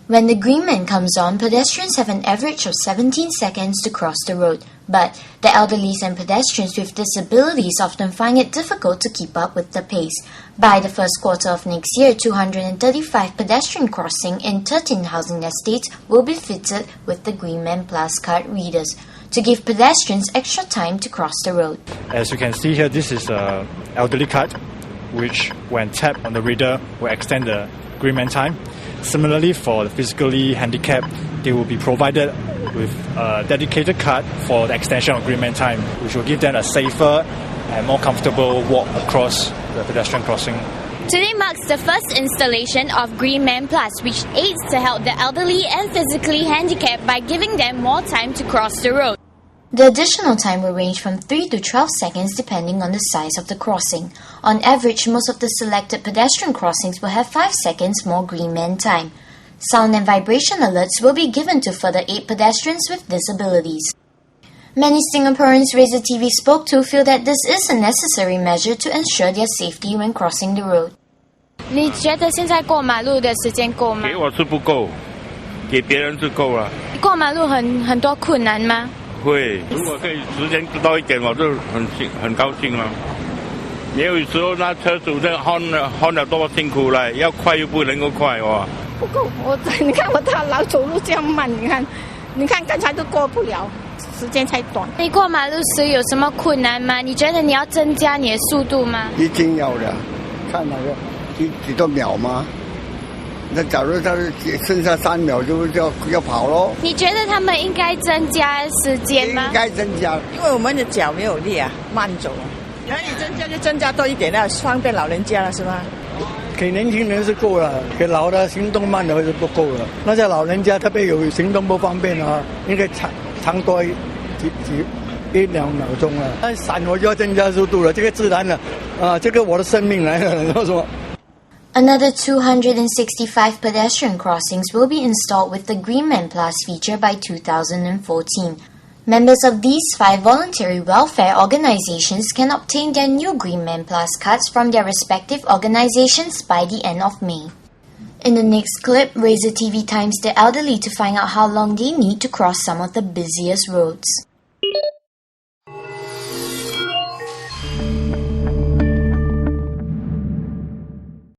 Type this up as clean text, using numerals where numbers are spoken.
When the green man comes on, pedestrians have an average of 17 seconds to cross the road, but the elderly and pedestrians with disabilities often find it difficult to keep up with the pace. By the first quarter of next year, 235 pedestrian crossings in 13 housing estates will be fitted with the Green Man Plus card readers to give pedestrians extra time to cross the road. As you can see here, this is an elderly card, which when tapped on the reader will extend the Green Man time. Similarly, for the physically handicapped, they will be provided with a dedicated card for the extension of Green Man time, which will give them a safer and more comfortable walk across the pedestrian crossing. Today marks the first installation of Green Man Plus, which aids to help the elderly and physically handicapped by giving them more time to cross the road. The additional time will range from 3 to 12 seconds depending on the size of the crossing. On average, most of the selected pedestrian crossings will have 5 seconds more Green Man time. Sound and vibration alerts will be given to further aid pedestrians with disabilities. Many Singaporeans Razor TV spoke to feel that this is a necessary measure to ensure their safety when crossing the road. 你觉得现在过马路的时间够吗？给我是不够，给别人是够了。过马路很多困难吗？会，如果可以时间多一点，我就很高兴了。也有时候那车主这换了多辛苦了，要快又不能够快哦。不够，你看我大老走路这样慢，你看刚才都过不了，时间太短。你过马路时有什么困难吗？你觉得你要增加你的速度吗？一定要的，看那个几多秒吗？那假如他剩下3秒就要跑咯。你觉得他们应该增加时间吗？应该增加，因为我们的脚没有力啊，慢走。哪里增加就增加多一点了，方便老人家了，是吧？给年轻人是够了，给老的行动慢的是不够了。那些老人家特别有行动不方便啊，应该长多1-2秒钟了。那闪我就要增加速度了，这个自然了啊，这个我的生命来了，你说。Another 265 pedestrian crossings will be installed with the Green Man Plus feature by 2014. Members of these 5 voluntary welfare organizations can obtain their new Green Man Plus cards from their respective organizations by the end of May. In the next clip, Razor TV times the elderly to find out how long they need to cross some of the busiest roads.